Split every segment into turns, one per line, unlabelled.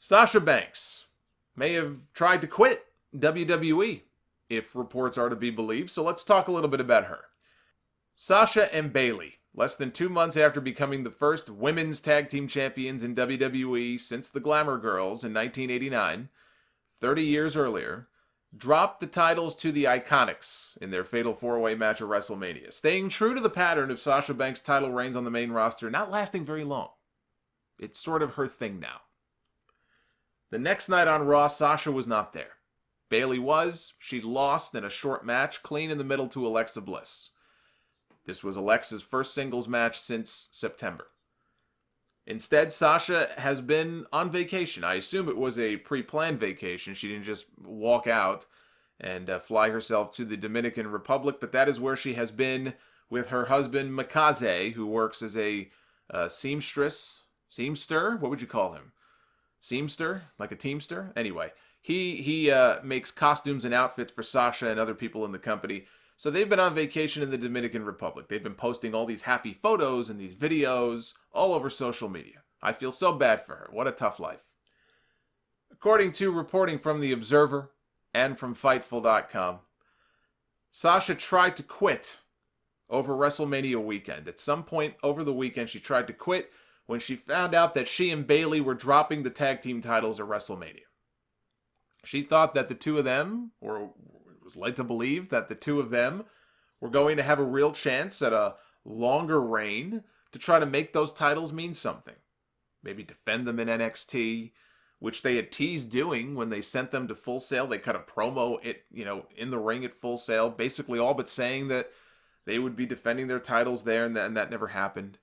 Sasha Banks may have tried to quit WWE, if reports are to be believed, so let's talk a little bit about her. Sasha and Bayley, less than 2 months after becoming the first women's tag team champions in WWE since the Glamour Girls in 1989, 30 years earlier, dropped the titles to the Iconics in their fatal four-way match at WrestleMania, staying true to the pattern of Sasha Banks' title reigns on the main roster not lasting very long. It's sort of her thing now. The next night on Raw, Sasha was not there. Bayley was. She lost in a short match, clean in the middle to Alexa Bliss. This was Alexa's first singles match since September. Instead, Sasha has been on vacation. I assume it was a pre-planned vacation. She didn't just walk out and fly herself to the Dominican Republic, but that is where she has been with her husband, Mikaze, who works as a seamster? What would you call him? Seamster? Like a teamster? Anyway, he makes costumes and outfits for Sasha and other people in the company. So they've been on vacation in the Dominican Republic. They've been posting all these happy photos and these videos all over social media. I feel so bad for her. What a tough life. According to reporting from The Observer and from Fightful.com, Sasha tried to quit over WrestleMania weekend. At some point over the weekend, she tried to quit when she found out that she and Bayley were dropping the tag team titles at WrestleMania. She thought that the two of them, or was led to believe that the two of them were going to have a real chance at a longer reign to try to make those titles mean something. Maybe defend them in NXT, which they had teased doing when they sent them to Full Sail. They cut a promo in the ring at Full Sail, basically all but saying that they would be defending their titles there, and that never happened.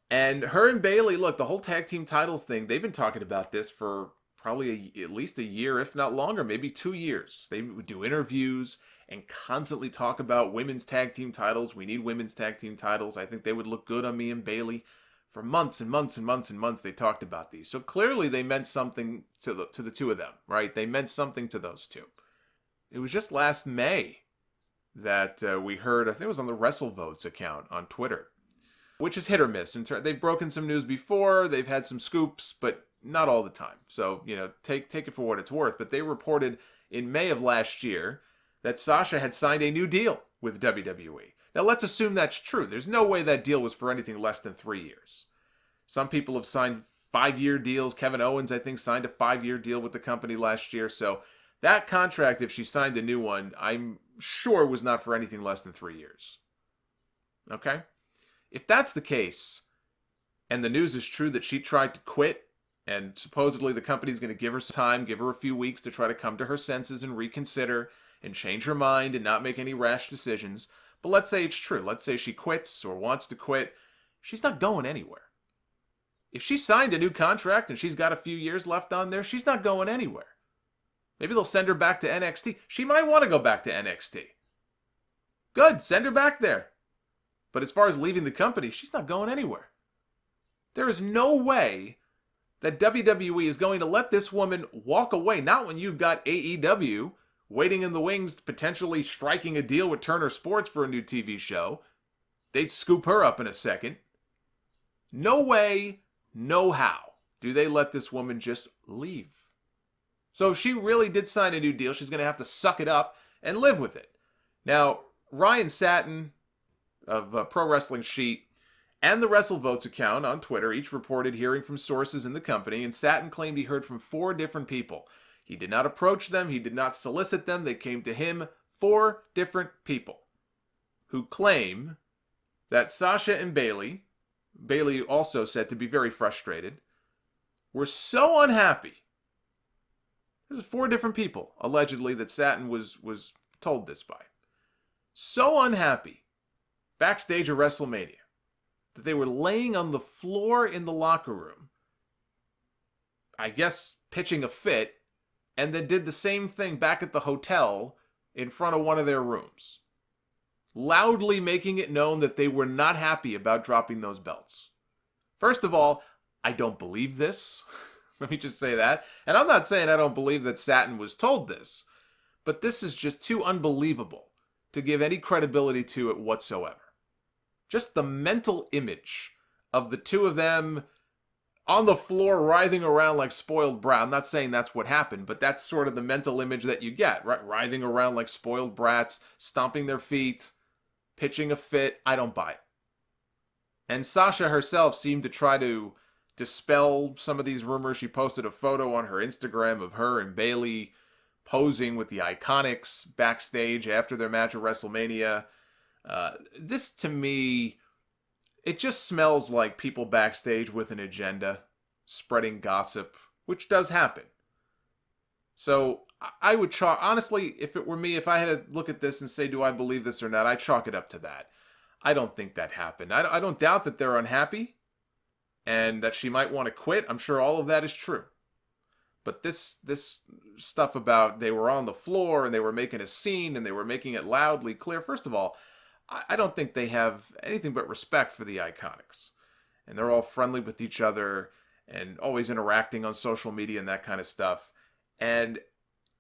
And her and Bayley, look, the whole tag team titles thing, they've been talking about this for probably at least a year, if not longer, maybe 2 years. They would do interviews and constantly talk about women's tag team titles. We need women's tag team titles. I think they would look good on me and Bayley. For months and months and months and months, they talked about these. So clearly they meant something to the two of them, right? They meant something to those two. It was just last May that we heard, I think it was on the WrestleVotes account on Twitter, which is hit or miss. They've broken some news before, they've had some scoops, but not all the time. So, take it for what it's worth. But they reported in May of last year that Sasha had signed a new deal with WWE. Now, let's assume that's true. There's no way that deal was for anything less than 3 years. Some people have signed 5-year deals. Kevin Owens, I think, signed a 5-year deal with the company last year. So that contract, if she signed a new one, I'm sure was not for anything less than 3 years. Okay? If that's the case, and the news is true that she tried to quit, and supposedly the company's going to give her some time, give her a few weeks to try to come to her senses and reconsider and change her mind and not make any rash decisions. But let's say it's true. Let's say she quits or wants to quit. She's not going anywhere. If she signed a new contract and she's got a few years left on there, she's not going anywhere. Maybe they'll send her back to NXT. She might want to go back to NXT. Good, send her back there. But as far as leaving the company, she's not going anywhere. There is no way that WWE is going to let this woman walk away, not when you've got AEW waiting in the wings, potentially striking a deal with Turner Sports for a new TV show. They'd scoop her up in a second. No way, no how do they let this woman just leave. So if she really did sign a new deal, she's going to have to suck it up and live with it. Now, Ryan Satin of Pro Wrestling Sheet and the WrestleVotes account on Twitter each reported hearing from sources in the company, and Satin claimed he heard from 4 different people. He did not approach them. He did not solicit them. They came to him. 4 different people who claim that Sasha and Bayley also said to be very frustrated, were so unhappy. This is 4 different people, allegedly, that Satin was told this by. So unhappy, backstage at WrestleMania, that they were laying on the floor in the locker room, I guess pitching a fit, and then did the same thing back at the hotel in front of one of their rooms, loudly making it known that they were not happy about dropping those belts. First of all, I don't believe this. Let me just say that. And I'm not saying I don't believe that Satin was told this, but this is just too unbelievable to give any credibility to it whatsoever. Just the mental image of the two of them on the floor writhing around like spoiled brat. I'm not saying that's what happened, but that's sort of the mental image that you get, right? Writhing around like spoiled brats, stomping their feet, pitching a fit. I don't buy it. And Sasha herself seemed to try to dispel some of these rumors. She posted a photo on her Instagram of her and Bayley posing with the Iconics backstage after their match at WrestleMania. This, to me, it just smells like people backstage with an agenda, spreading gossip, which does happen. So I would chalk, honestly, if it were me, if I had to look at this and say, do I believe this or not, I'd chalk it up to that. I don't think that happened. I don't doubt that they're unhappy and that she might want to quit. I'm sure all of that is true. But this stuff about they were on the floor and they were making a scene and they were making it loudly clear. First of all, I don't think they have anything but respect for the Iconics. And they're all friendly with each other and always interacting on social media and that kind of stuff. And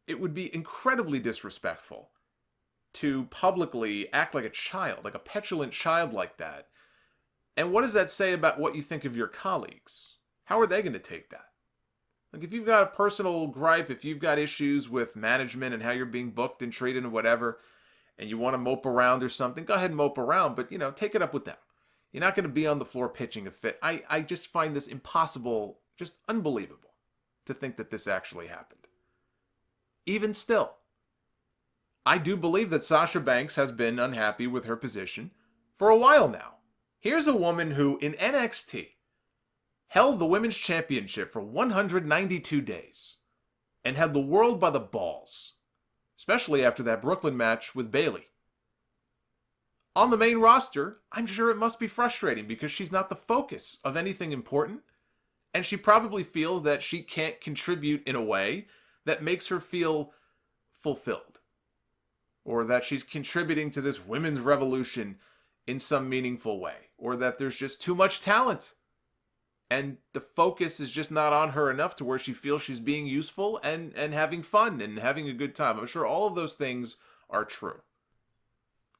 it would be incredibly disrespectful to publicly act like a child, like a petulant child like that. And what does that say about what you think of your colleagues? How are they going to take that? Like, if you've got a personal gripe, if you've got issues with management and how you're being booked and treated and whatever, and you want to mope around or something, go ahead and mope around, but, take it up with them. You're not going to be on the floor pitching a fit. I just find this impossible, just unbelievable to think that this actually happened. Even still, I do believe that Sasha Banks has been unhappy with her position for a while now. Here's a woman who, in NXT, held the Women's Championship for 192 days and had the world by the balls, especially after that Brooklyn match with Bayley. On the main roster, I'm sure it must be frustrating because she's not the focus of anything important, and she probably feels that she can't contribute in a way that makes her feel fulfilled, or that she's contributing to this women's revolution in some meaningful way, or that there's just too much talent and the focus is just not on her enough to where she feels she's being useful and having fun and having a good time. I'm sure all of those things are true.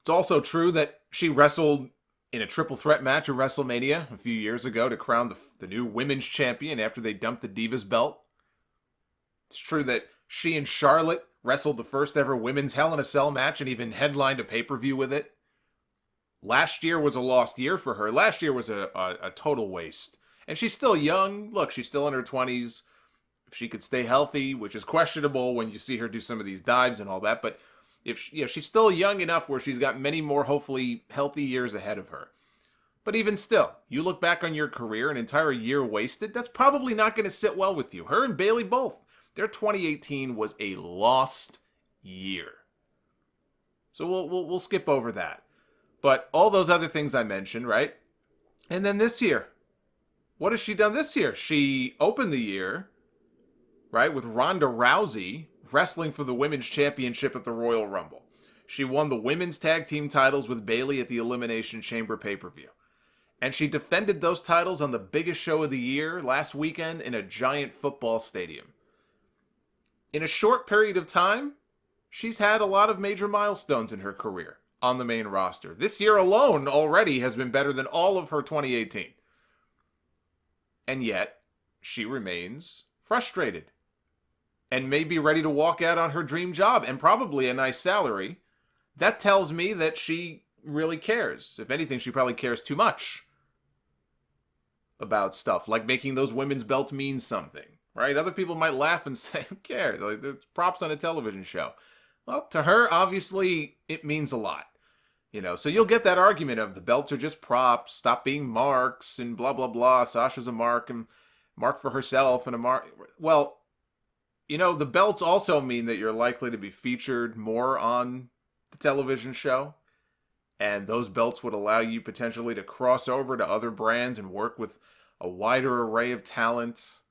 It's also true that she wrestled in a triple threat match at WrestleMania a few years ago to crown the new women's champion after they dumped the Divas belt. It's true that she and Charlotte wrestled the first ever women's Hell in a Cell match and even headlined a pay-per-view with it. Last year was a lost year for her. Last year was a total waste. And she's still young. Look, she's still in her 20s. If she could stay healthy, which is questionable when you see her do some of these dives and all that, but if she's still young enough where she's got many more, hopefully, healthy years ahead of her. But even still, you look back on your career, an entire year wasted, that's probably not going to sit well with you. Her and Bayley both. Their 2018 was a lost year. So we'll skip over that. But all those other things I mentioned, right? And then this year. What has she done this year? She opened the year, right, with Ronda Rousey wrestling for the Women's Championship at the Royal Rumble. She won the Women's Tag Team titles with Bayley at the Elimination Chamber pay-per-view. And she defended those titles on the biggest show of the year last weekend in a giant football stadium. In a short period of time, she's had a lot of major milestones in her career on the main roster. This year alone already has been better than all of her 2018. And yet, she remains frustrated and may be ready to walk out on her dream job and probably a nice salary. That tells me that she really cares. If anything, she probably cares too much about stuff like making those women's belts mean something, right? Other people might laugh and say, who cares? Like, there's props on a television show. Well, to her, obviously, it means a lot. So you'll get that argument of the belts are just props, stop being marks, and blah, blah, blah. Sasha's a mark, and mark for herself, and a mark. Well, the belts also mean that you're likely to be featured more on the television show. And those belts would allow you potentially to cross over to other brands and work with a wider array of talent.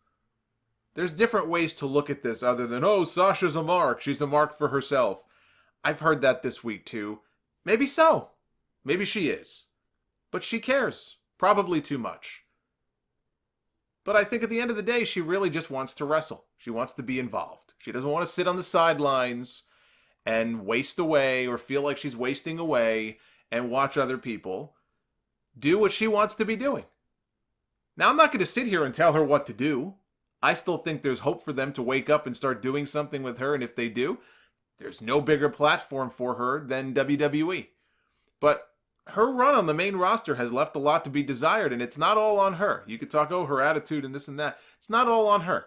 There's different ways to look at this other than, oh, Sasha's a mark. She's a mark for herself. I've heard that this week, too. Maybe so. Maybe she is. But she cares. Probably too much. But I think at the end of the day, she really just wants to wrestle. She wants to be involved. She doesn't want to sit on the sidelines and waste away or feel like she's wasting away and watch other people do what she wants to be doing. Now, I'm not going to sit here and tell her what to do. I still think there's hope for them to wake up and start doing something with her, and if they do, there's no bigger platform for her than WWE. But her run on the main roster has left a lot to be desired, and it's not all on her. You could talk, her attitude and this and that. It's not all on her.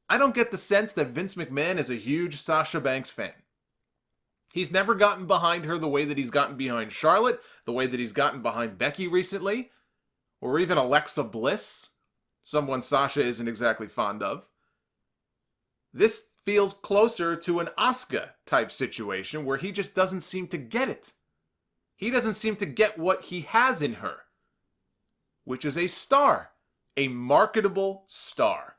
I don't get the sense that Vince McMahon is a huge Sasha Banks fan. He's never gotten behind her the way that he's gotten behind Charlotte, the way that he's gotten behind Becky recently, or even Alexa Bliss, someone Sasha isn't exactly fond of. This feels closer to an Asuka type situation where he just doesn't seem to get it. He doesn't seem to get what he has in her, which is a star, a marketable star.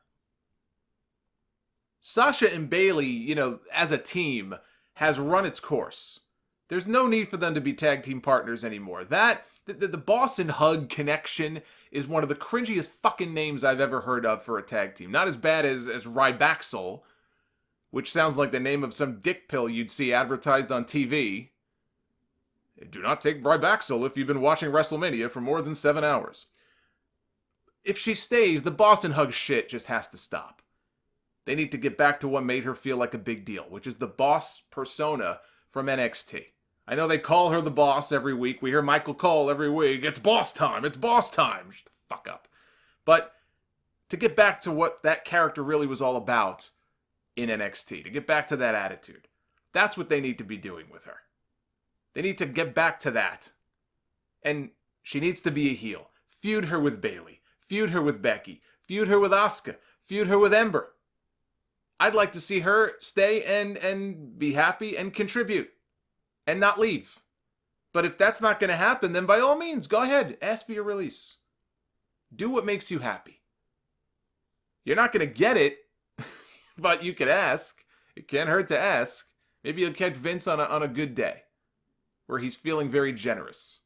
Sasha and Bayley, as a team, has run its course. There's no need for them to be tag team partners anymore. The Boss and Hug connection is one of the cringiest fucking names I've ever heard of for a tag team. Not as bad as Rybaxel, which sounds like the name of some dick pill you'd see advertised on TV. Do not take Rybaxel if you've been watching WrestleMania for more than 7 hours. If she stays, the Boss and Hug shit just has to stop. They need to get back to what made her feel like a big deal, which is the boss persona from NXT. I know they call her the boss every week. We hear Michael Cole every week. It's boss time. It's boss time. Shut the fuck up. But to get back to what that character really was all about in NXT, to get back to that attitude, that's what they need to be doing with her. They need to get back to that. And she needs to be a heel. Feud her with Bayley. Feud her with Becky. Feud her with Asuka. Feud her with Ember. I'd like to see her stay and be happy and contribute and not leave. But if that's not going to happen, then by all means, go ahead. Ask for your release. Do what makes you happy. You're not going to get it, but you could ask. It can't hurt to ask. Maybe you'll catch Vince on a good day where he's feeling very generous.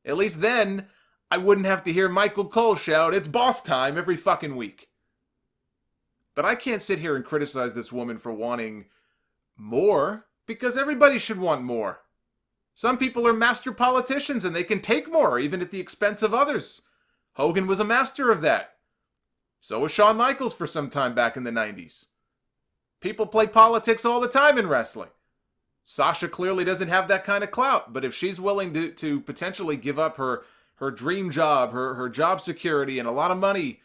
At least then, I wouldn't have to hear Michael Cole shout, "It's boss time," every fucking week. But I can't sit here and criticize this woman for wanting more, because everybody should want more. Some people are master politicians and they can take more, even at the expense of others. Hogan was a master of that. So was Shawn Michaels for some time back in the 90s. People play politics all the time in wrestling. Sasha clearly doesn't have that kind of clout, but if she's willing to potentially give up her dream job, her job security, and a lot of money,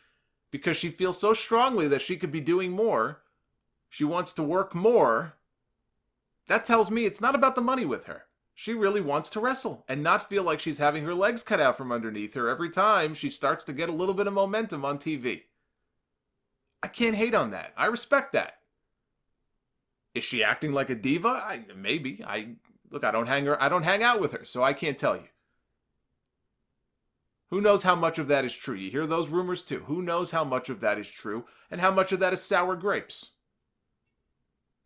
because she feels so strongly that she could be doing more, she wants to work more, that tells me it's not about the money with her. She really wants to wrestle and not feel like she's having her legs cut out from underneath her every time she starts to get a little bit of momentum on TV. I can't hate on that. I respect that. Is she acting like a diva? Maybe. I don't hang out with her, so I can't tell you. Who knows how much of that is true? You hear those rumors too. Who knows how much of that is true and how much of that is sour grapes?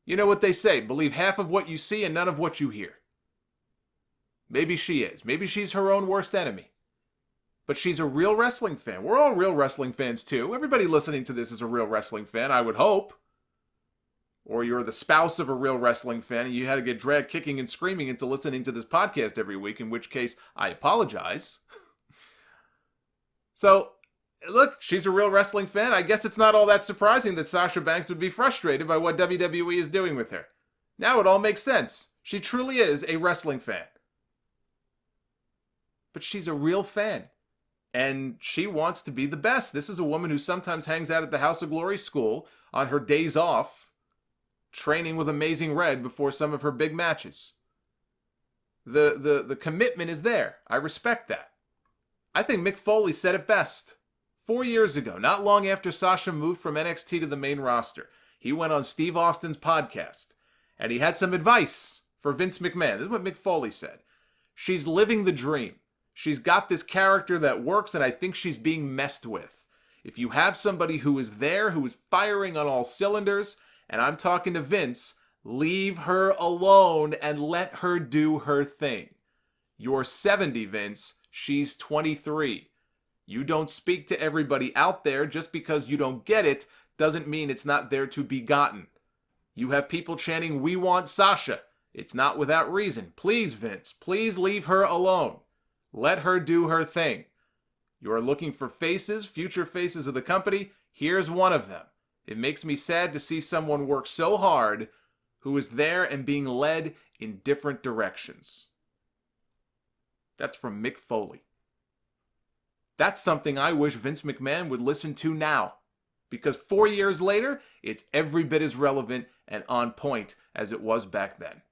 You know what they say, believe half of what you see and none of what you hear. Maybe she is. Maybe she's her own worst enemy. But she's a real wrestling fan. We're all real wrestling fans too. Everybody listening to this is a real wrestling fan, I would hope. Or you're the spouse of a real wrestling fan and you had to get dragged kicking and screaming into listening to this podcast every week, in which case I apologize. So, look, she's a real wrestling fan. I guess it's not all that surprising that Sasha Banks would be frustrated by what WWE is doing with her. Now it all makes sense. She truly is a wrestling fan. But she's a real fan. And she wants to be the best. This is a woman who sometimes hangs out at the House of Glory school on her days off, training with Amazing Red before some of her big matches. The commitment is there. I respect that. I think Mick Foley said it best. 4 years ago, not long after Sasha moved from NXT to the main roster, he went on Steve Austin's podcast, and he had some advice for Vince McMahon. This is what Mick Foley said. She's living the dream. She's got this character that works, and I think she's being messed with. If you have somebody who is there, who is firing on all cylinders, and I'm talking to Vince, leave her alone and let her do her thing. You're 70, Vince. She's 23. You don't speak to everybody out there. Just because you don't get it doesn't mean it's not there to be gotten. You have people chanting, "We want Sasha." It's not without reason. Please, Vince, please leave her alone. Let her do her thing. You are looking for faces, future faces of the company. Here's one of them. It makes me sad to see someone work so hard who is there and being led in different directions. That's from Mick Foley. That's something I wish Vince McMahon would listen to now, because 4 years later, it's every bit as relevant and on point as it was back then.